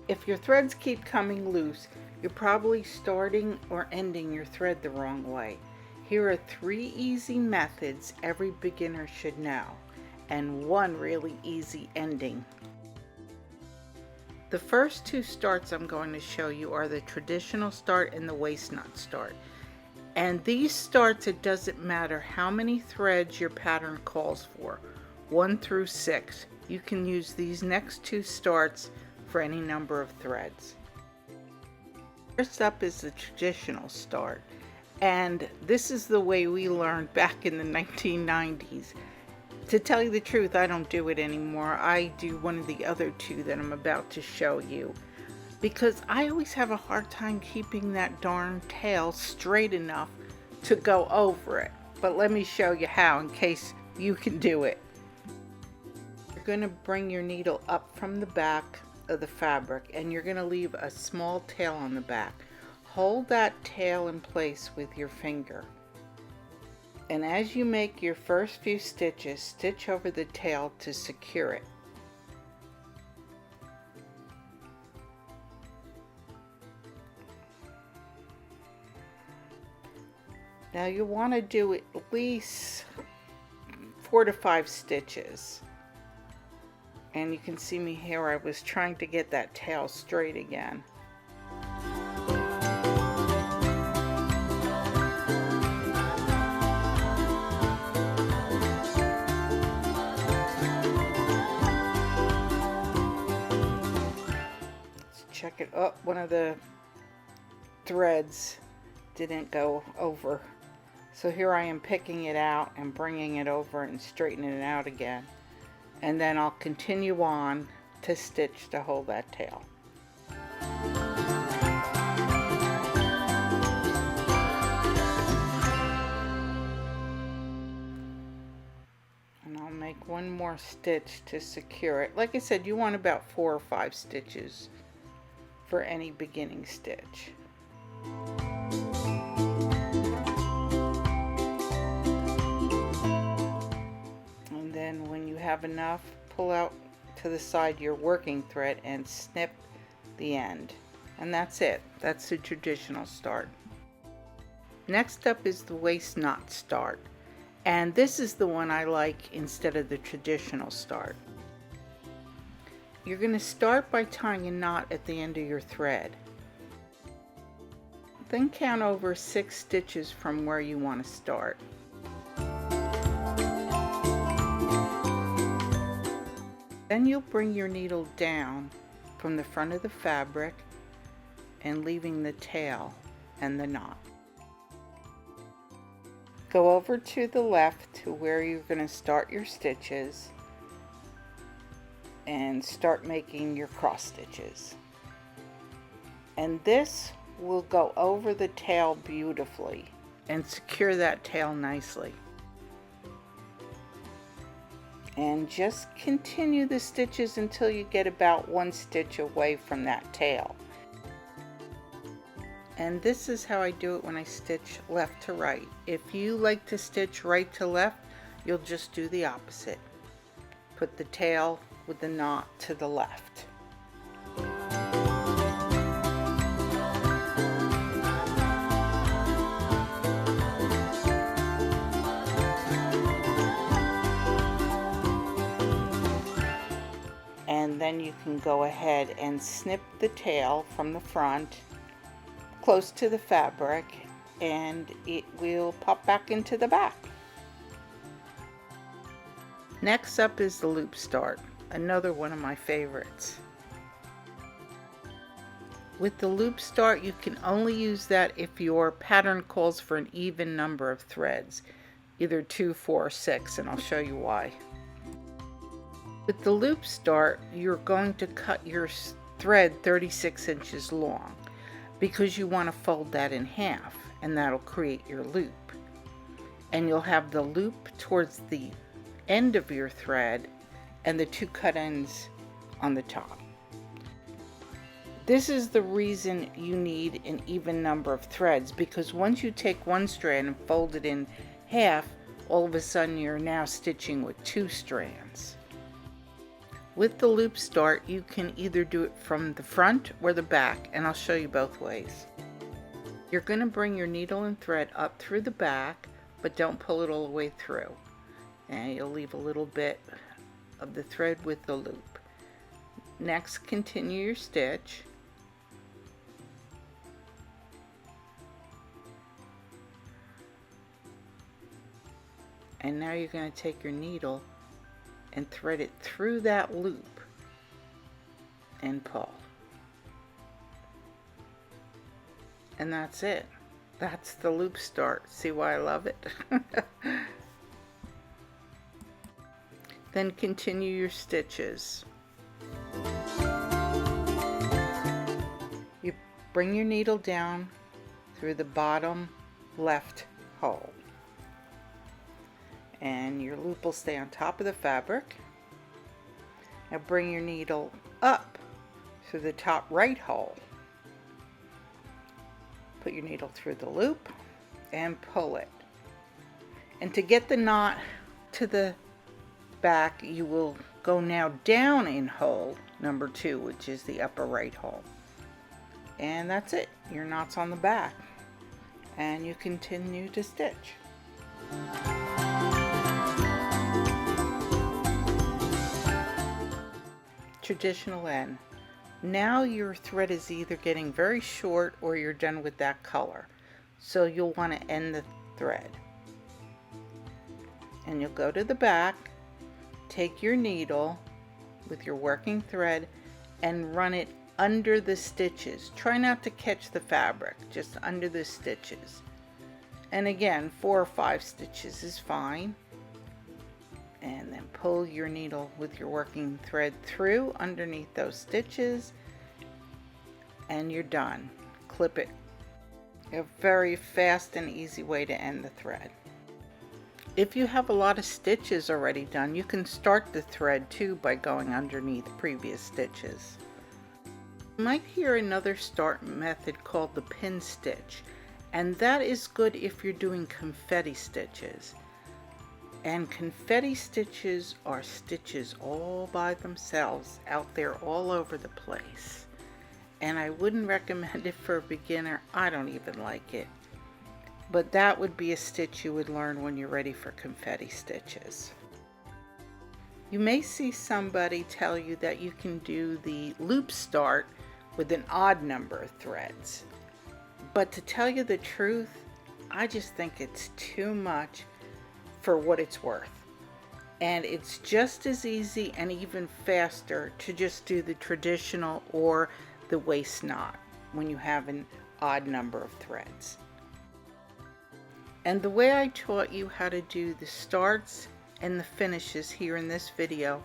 If your threads keep coming loose, you're probably starting or ending your thread the wrong way. Here are 3 easy methods every beginner should know, and one really easy ending. The first 2 starts I'm going to show you are the traditional start and the waist knot start. And these starts, it doesn't matter how many threads your pattern calls for, 1 through 6. You can use these next 2 starts for any number of threads. First up is the traditional start, and this is the way we learned back in the 1990s. To tell you the truth, I don't do it anymore. I do one of the other 2 that I'm about to show you, because I always have a hard time keeping that darn tail straight enough to go over it. But let me show you how, in case you can do it. You're going to bring your needle up from the back of the fabric, and you're going to leave a small tail on the back. Hold that tail in place with your finger, and as you make your first few stitches, stitch over the tail to secure it. Now you want to do at least 4 to 5 stitches. And you can see me here, I was trying to get that tail straight again. Let's check it. Oh, one of the threads didn't go over. So here I am picking it out and bringing it over and straightening it out again. And then I'll continue on to stitch to hold that tail. And I'll make one more stitch to secure it. Like I said, you want about 4 or 5 stitches for any beginning stitch. When you have enough, pull out to the side your working thread and snip the end. And that's it. That's the traditional start. Next up is the waist knot start. And this is the one I like instead of the traditional start. You're going to start by tying a knot at the end of your thread. Then count over 6 stitches from where you want to start. Then you'll bring your needle down from the front of the fabric and leaving the tail and the knot. Go over to the left to where you're going to start your stitches and start making your cross stitches. And this will go over the tail beautifully and secure that tail nicely. And just continue the stitches until you get about 1 stitch away from that tail. And this is how I do it when I stitch left to right. If you like to stitch right to left, you'll just do the opposite. Put the tail with the knot to the left. And then you can go ahead and snip the tail from the front close to the fabric, and it will pop back into the back. Next up is the loop start, another one of my favorites. With the loop start, you can only use that if your pattern calls for an even number of threads, either 2, 4, or 6, and I'll show you why. With the loop start, you're going to cut your thread 36 inches long because you want to fold that in half, and that'll create your loop. And you'll have the loop towards the end of your thread and the 2 cut ends on the top. This is the reason you need an even number of threads, because once you take one strand and fold it in half, all of a sudden you're now stitching with 2 strands. With the loop start, you can either do it from the front or the back, and I'll show you both ways. You're going to bring your needle and thread up through the back, but don't pull it all the way through. And you'll leave a little bit of the thread with the loop. Next, continue your stitch. And now you're going to take your needle and thread it through that loop and pull. And that's it. That's the loop start. See why I love it? Then continue your stitches. You bring your needle down through the bottom left hole, and your loop will stay on top of the fabric. Now bring your needle up through the top right hole. Put your needle through the loop and pull it. And to get the knot to the back, you will go now down in hole number 2, which is the upper right hole. And that's it. Your knot's on the back. And you continue to stitch. Traditional end. Now your thread is either getting very short or you're done with that color. So you'll want to end the thread. And you'll go to the back, take your needle with your working thread and run it under the stitches. Try not to catch the fabric, just under the stitches. And again, 4 or 5 stitches is fine. And then pull your needle with your working thread through underneath those stitches, and you're done. Clip it. A very fast and easy way to end the thread. If you have a lot of stitches already done, you can start the thread too by going underneath previous stitches. You might hear another start method called the pin stitch, and that is good if you're doing confetti stitches. And confetti stitches are stitches all by themselves out there all over the place. And I wouldn't recommend it for a beginner. I don't even like it. But that would be a stitch you would learn when you're ready for confetti stitches. You may see somebody tell you that you can do the loop start with an odd number of threads. But to tell you the truth, I just think it's too much for what it's worth. And it's just as easy and even faster to just do the traditional or the waist knot when you have an odd number of threads. And the way I taught you how to do the starts and the finishes here in this video,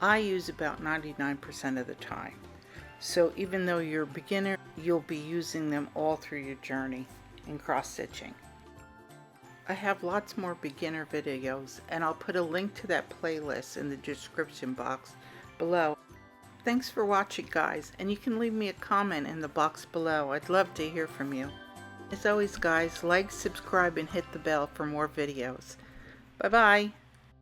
I use about 99% of the time. So even though you're a beginner, you'll be using them all through your journey in cross stitching. I have lots more beginner videos, and I'll put a link to that playlist in the description box below. Thanks for watching, guys, and you can leave me a comment in the box below. I'd love to hear from you. As always, guys, like, subscribe, and hit the bell for more videos. Bye-bye.